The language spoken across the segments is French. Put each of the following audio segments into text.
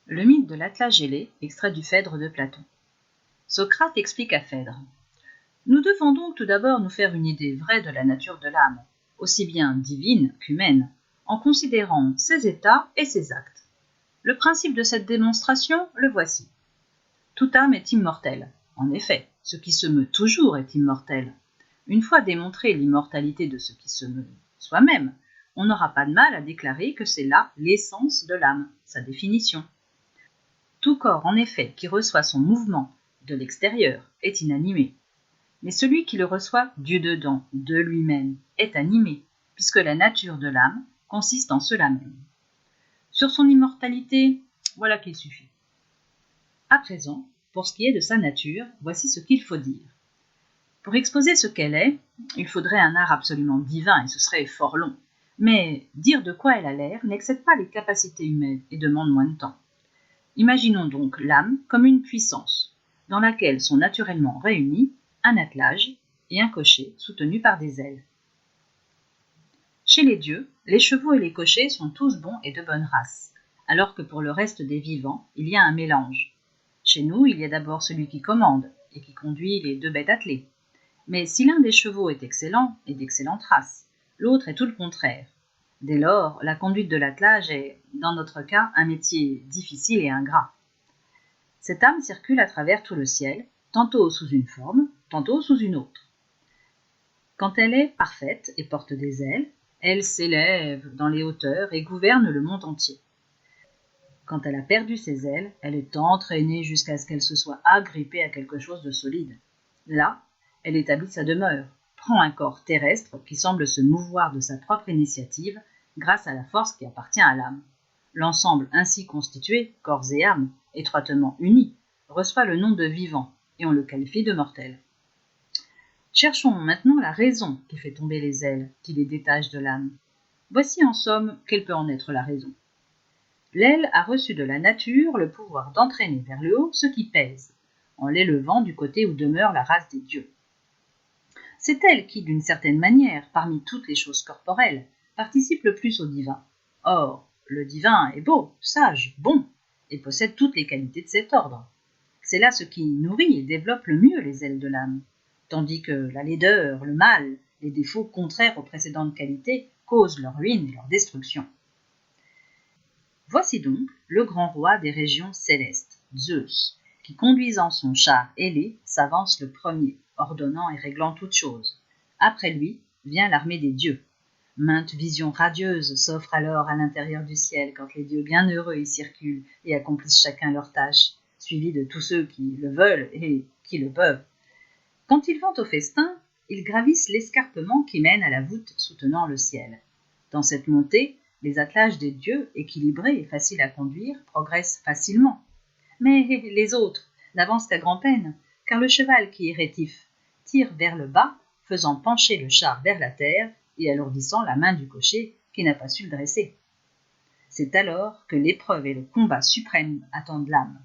Le mythe de l'Atlas gelé, extrait du Phèdre de Platon. Socrate explique à Phèdre. Nous devons donc tout d'abord nous faire une idée vraie de la nature de l'âme, aussi bien divine qu'humaine, en considérant ses états et ses actes. Le principe de cette démonstration, le voici. Toute âme est immortelle. En effet, ce qui se meut toujours est immortel. Une fois démontrée l'immortalité de ce qui se meut soi-même, on n'aura pas de mal à déclarer que c'est là l'essence de l'âme, sa définition. Tout corps, en effet, qui reçoit son mouvement de l'extérieur est inanimé. Mais celui qui le reçoit du dedans, de lui-même, est animé, puisque la nature de l'âme consiste en cela même. Sur son immortalité, voilà qu'il suffit. À présent, pour ce qui est de sa nature, voici ce qu'il faut dire. Pour exposer ce qu'elle est, il faudrait un art absolument divin et ce serait fort long. Mais dire de quoi elle a l'air n'excède pas les capacités humaines et demande moins de temps. Imaginons donc l'âme comme une puissance, dans laquelle sont naturellement réunis un attelage et un cocher soutenus par des ailes. Chez les dieux, les chevaux et les cochers sont tous bons et de bonne race, alors que pour le reste des vivants, il y a un mélange. Chez nous, il y a d'abord celui qui commande et qui conduit les 2 bêtes attelées. Mais si l'un des chevaux est excellent et d'excellente race, l'autre est tout le contraire. Dès lors, la conduite de l'attelage est, dans notre cas, un métier difficile et ingrat. Cette âme circule à travers tout le ciel, tantôt sous une forme, tantôt sous une autre. Quand elle est parfaite et porte des ailes, elle s'élève dans les hauteurs et gouverne le monde entier. Quand elle a perdu ses ailes, elle est entraînée jusqu'à ce qu'elle se soit agrippée à quelque chose de solide. Là, elle établit sa demeure, prend un corps terrestre qui semble se mouvoir de sa propre initiative grâce à la force qui appartient à l'âme. L'ensemble ainsi constitué, corps et âme, étroitement unis, reçoit le nom de vivant et on le qualifie de mortel. Cherchons maintenant la raison qui fait tomber les ailes, qui les détache de l'âme. Voici en somme quelle peut en être la raison. L'aile a reçu de la nature le pouvoir d'entraîner vers le haut ce qui pèse, en l'élevant du côté où demeure la race des dieux. C'est elle qui, d'une certaine manière, parmi toutes les choses corporelles, participe le plus au divin. Or, le divin est beau, sage, bon, et possède toutes les qualités de cet ordre. C'est là ce qui nourrit et développe le mieux les ailes de l'âme, tandis que la laideur, le mal, les défauts contraires aux précédentes qualités causent leur ruine et leur destruction. Voici donc le grand roi des régions célestes, Zeus, qui, conduisant son char ailé, s'avance le premier, ordonnant et réglant toutes choses. Après lui vient l'armée des dieux. Maintes visions radieuses s'offrent alors à l'intérieur du ciel quand les dieux bienheureux y circulent et accomplissent chacun leur tâche, suivis de tous ceux qui le veulent et qui le peuvent. Quand ils vont au festin, ils gravissent l'escarpement qui mène à la voûte soutenant le ciel. Dans cette montée, les attelages des dieux, équilibrés et faciles à conduire, progressent facilement. Mais les autres n'avancent qu'à grand-peine, car le cheval qui est rétif tire vers le bas, faisant pencher le char vers la terre et alourdissant la main du cocher qui n'a pas su le dresser. C'est alors que l'épreuve et le combat suprême attendent l'âme,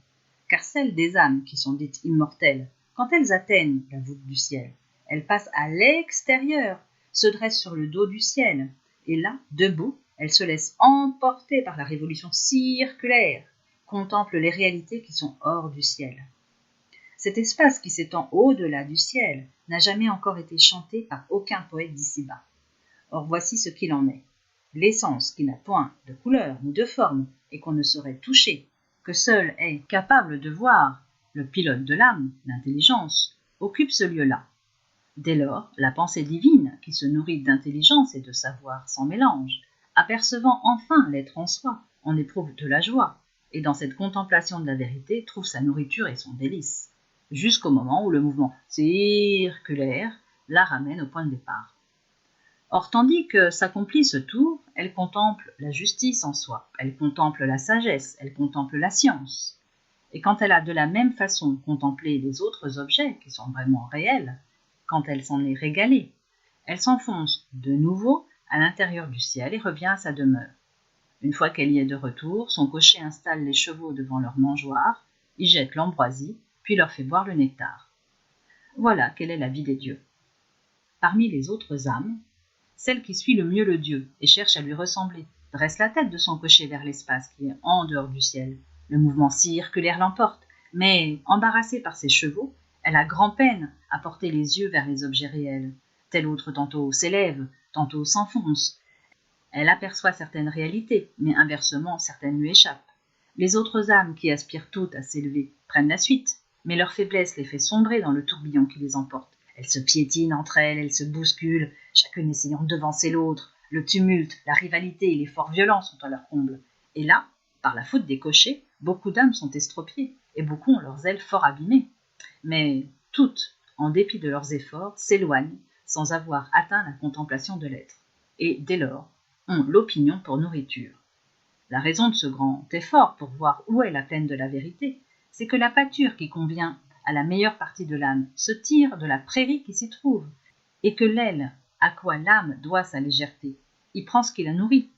car celles des âmes qui sont dites immortelles, quand elles atteignent la voûte du ciel, elles passent à l'extérieur, se dressent sur le dos du ciel, et là, debout, elles se laissent emporter par la révolution circulaire, contemplent les réalités qui sont hors du ciel. Cet espace qui s'étend au-delà du ciel n'a jamais encore été chanté par aucun poète d'ici-bas. Or voici ce qu'il en est. L'essence qui n'a point de couleur ni de forme et qu'on ne saurait toucher, que seul est capable de voir, le pilote de l'âme, l'intelligence, occupe ce lieu-là. Dès lors, la pensée divine, qui se nourrit d'intelligence et de savoir sans mélange, apercevant enfin l'être en soi, en éprouve de la joie, et dans cette contemplation de la vérité trouve sa nourriture et son délice, jusqu'au moment où le mouvement circulaire la ramène au point de départ. Or, tandis que s'accomplit ce tour, elle contemple la justice en soi, elle contemple la sagesse, elle contemple la science. Et quand elle a de la même façon contemplé les autres objets qui sont vraiment réels, quand elle s'en est régalée, elle s'enfonce de nouveau à l'intérieur du ciel et revient à sa demeure. Une fois qu'elle y est de retour, son cocher installe les chevaux devant leur mangeoire, y jette l'ambroisie, puis leur fait boire le nectar. Voilà quelle est la vie des dieux. Parmi les autres âmes, celle qui suit le mieux le dieu et cherche à lui ressembler, dresse la tête de son cocher vers l'espace qui est en dehors du ciel, Le mouvement circulaire l'emporte, mais, embarrassée par ses chevaux, elle a grand-peine à porter les yeux vers les objets réels. Tel autre tantôt s'élève, tantôt s'enfonce. Elle aperçoit certaines réalités, mais inversement certaines lui échappent. Les autres âmes qui aspirent toutes à s'élever prennent la suite, mais leur faiblesse les fait sombrer dans le tourbillon qui les emporte. Elles se piétinent entre elles, elles se bousculent, chacune essayant de devancer l'autre. Le tumulte, la rivalité et l'effort violent sont à leur comble. Et là, par la faute des cochers, beaucoup d'âmes sont estropiées, et beaucoup ont leurs ailes fort abîmées. Mais toutes, en dépit de leurs efforts, s'éloignent sans avoir atteint la contemplation de l'être, et dès lors ont l'opinion pour nourriture. La raison de ce grand effort pour voir où est la plaine de la vérité, c'est que la pâture qui convient à la meilleure partie de l'âme se tire de la prairie qui s'y trouve, et que l'aile à quoi l'âme doit sa légèreté y prend ce qui la nourrit.